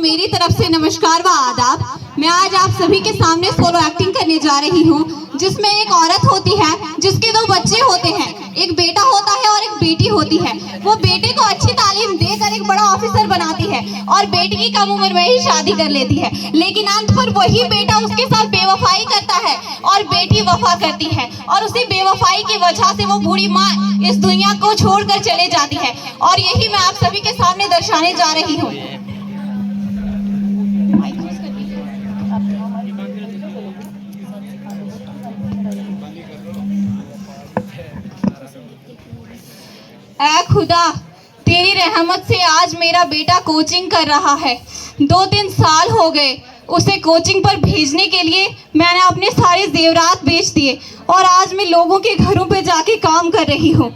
मेरी तरफ से नमस्कार व आदाब। मैं आज आप सभी के सामने सोलो एक्टिंग करने जा रही हूँ, जिसमें एक औरत होती है जिसके दो बच्चे होते हैं, एक बेटा होता है और एक बेटी होती है। वो बेटे को अच्छी तालीम देकर एक बड़ा ऑफिसर बनाती है और बेटी की कम उम्र में ही शादी कर लेती है, लेकिन अंत पर वही बेटा उसके साथ बेवफाई करता है और बेटी वफा करती है और उसी बेवफाई की वजह से वो बूढ़ी माँ इस दुनिया को छोड़कर चले जाती है। और यही मैं आप सभी के सामने दर्शाने जा रही हूँ। ऐ खुदा, तेरी रहमत से आज मेरा बेटा कोचिंग कर रहा है। 2-3 साल हो गए उसे कोचिंग पर भेजने के लिए। मैंने अपने सारे जेवरात बेच दिए और आज मैं लोगों के घरों पे जाके काम कर रही हूँ।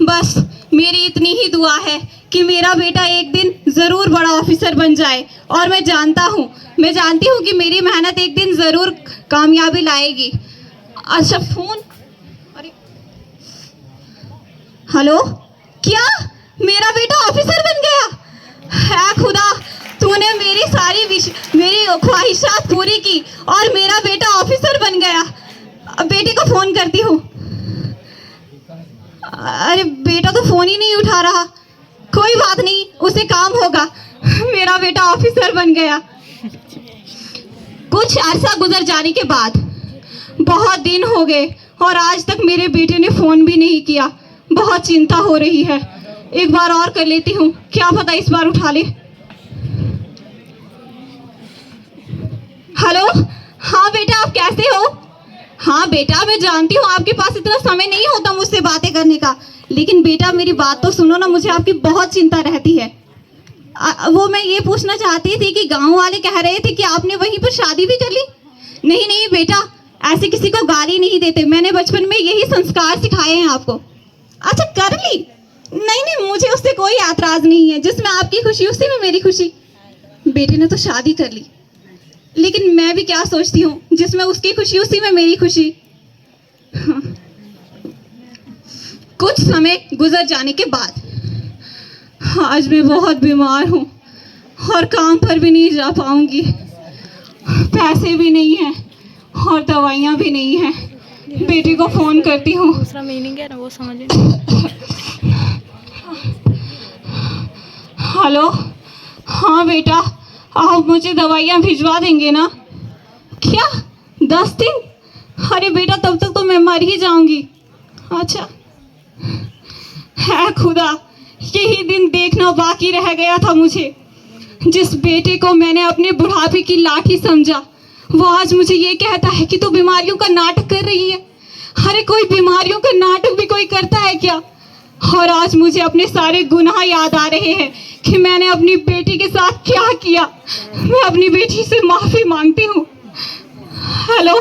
बस मेरी इतनी ही दुआ है कि मेरा बेटा एक दिन ज़रूर बड़ा ऑफिसर बन जाए। और मैं जानती हूँ कि मेरी मेहनत एक दिन ज़रूर कामयाबी लाएगी। अच्छा फ़ोन, अरे हेलो, क्या मेरा बेटा ऑफिसर बन गया? है खुदा, तूने मेरी मेरी ख्वाहिशात पूरी की और मेरा बेटा ऑफिसर बन गया। बेटे को फोन करती हूँ। अरे बेटा तो फोन ही नहीं उठा रहा। कोई बात नहीं, उसे काम होगा। मेरा बेटा ऑफिसर बन गया। कुछ अरसा गुजर जाने के बाद, बहुत दिन हो गए और आज तक मेरे बेटे ने फोन भी नहीं किया। बहुत चिंता हो रही है। एक बार और कर लेती हूँ, क्या पता इस बार उठा ले। हेलो, हाँ बेटा, आप कैसे हो? हाँ बेटा, मैं जानती हूँ आपके पास इतना समय नहीं होता मुझसे बातें करने का, लेकिन बेटा मेरी बात तो सुनो ना, मुझे आपकी बहुत चिंता रहती है। वो मैं ये पूछना चाहती थी कि गांव वाले कह रहे थे कि आपने वहीं पर शादी भी कर ली। नहीं नहीं बेटा, ऐसे किसी को गाली नहीं देते। मैंने बचपन में यही संस्कार सिखाए हैं आपको। अच्छा कर ली? नहीं नहीं, मुझे उससे कोई ऐतराज नहीं है। जिसमें आपकी खुशी उसी में मेरी खुशी। बेटे ने तो शादी कर ली, लेकिन मैं भी क्या सोचती हूँ, जिसमें उसकी खुशी उसी में मेरी खुशी। हाँ। कुछ समय गुजर जाने के बाद आज मैं बहुत बीमार हूँ और काम पर भी नहीं जा पाऊंगी। पैसे भी नहीं हैं और दवाइयाँ भी नहीं हैं। बेटी को फोन करती हूँ। दूसरा मीनिंग है ना, वो समझ नहीं। हेलो, हाँ बेटा, आप मुझे दवाइयाँ भिजवा देंगे ना? क्या 10 दिन? अरे बेटा, तब तक तो मैं मर ही जाऊंगी। अच्छा है खुदा, यही दिन देखना बाकी रह गया था मुझे। जिस बेटे को मैंने अपने बुढ़ापे की लाठी समझा, वो आज मुझे ये कहता है कि तू बीमारियों का नाटक कर रही है। अरे कोई बीमारियों का नाटक भी कोई करता है क्या? और आज मुझे अपने सारे गुनाह याद आ रहे हैं कि मैंने अपनी बेटी के साथ क्या किया। मैं अपनी बेटी से माफ़ी मांगती हूँ। हेलो,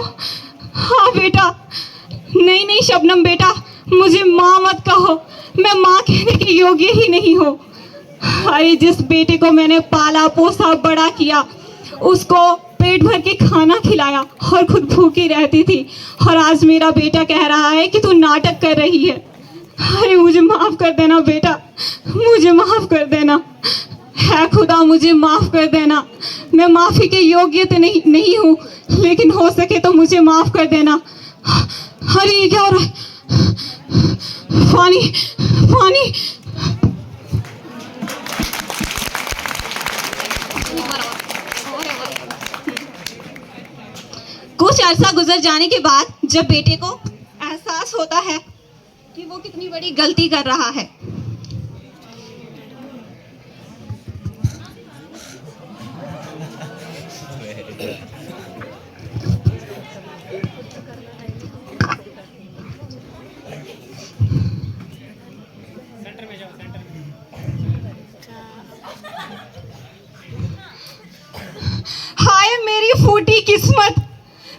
हाँ बेटा। नहीं नहीं शबनम बेटा, मुझे माँ मत कहो, मैं माँ कहने के योग्य ही नहीं हूँ। अरे जिस बेटे को मैंने पाला पोसा बड़ा किया, उसको पेट भर के खाना खिलाया और खुद भूखी रहती थी, और आज मेरा बेटा कह रहा है कि तू नाटक कर रही है। अरे मुझे माफ़ कर देना बेटा, मुझे माफ़ कर देना। है खुदा, मुझे माफ़ कर देना। मैं माफ़ी के योग्य तो नहीं हूँ, लेकिन हो सके तो मुझे माफ़ कर देना। अरे ये क्या हो रहा है? पानी पानी। कुछ अरसा गुजर जाने के बाद जब बेटे को एहसास होता है कि वो कितनी बड़ी गलती कर रहा है, हाय मेरी फूटी किस्मत,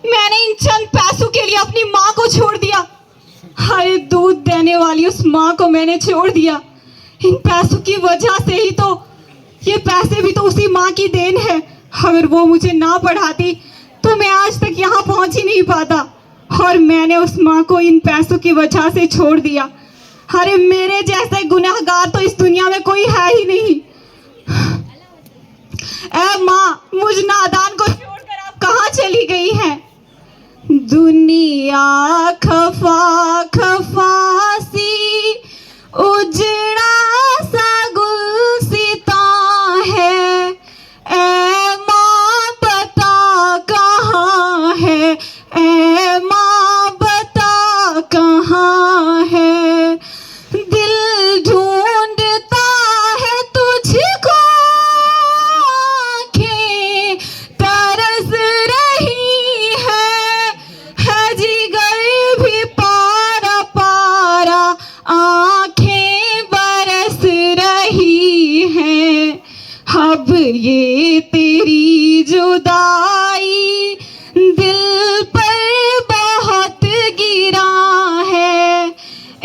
मैंने इन चंद पैसों के लिए अपनी माँ को छोड़ दिया। अरे दूध देने वाली उस माँ को मैंने छोड़ दिया। इन पैसों की वजह से ही तो, ये पैसे भी तो उसी माँ की देन है। अगर वो मुझे ना पढ़ाती तो मैं आज तक यहाँ पहुँच ही नहीं पाता, और मैंने उस माँ को इन पैसों की वजह से छोड़ दिया। अरे मेरे जैसे गुनहगार तो इस दुनिया में कोई है ही नहीं। ऐ माँ, मुझ नादान को छोड़कर आप कहाँ चली गई हैं? दुनिया खफा खफा सी उजड़ा सा गुलसिता है, ऐ माँ बता कहाँ है, ऐ माँ बता कहाँ है। दिल ढूंढता है तुझको, आँखें तरस रही है जिगर भी पारा पारा, आँखें बरस रही हैं। अब ये तेरी जुदाई दिल पर बहुत गिरा है,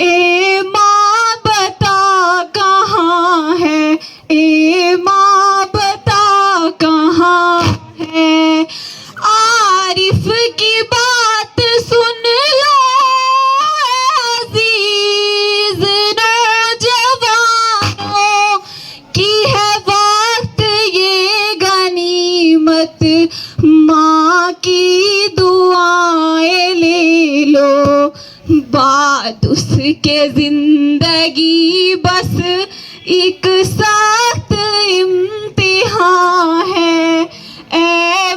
ए माँ बता कहाँ है, ए माँ बता कहाँ है। आरिफ की बात सुन लो अजीज नौजवानों, की है वक्त ये गनीमत, माँ की दुआएं ले लो। बात उसके जिंदगी बस एक सख्त इम्तिहान है, ऐ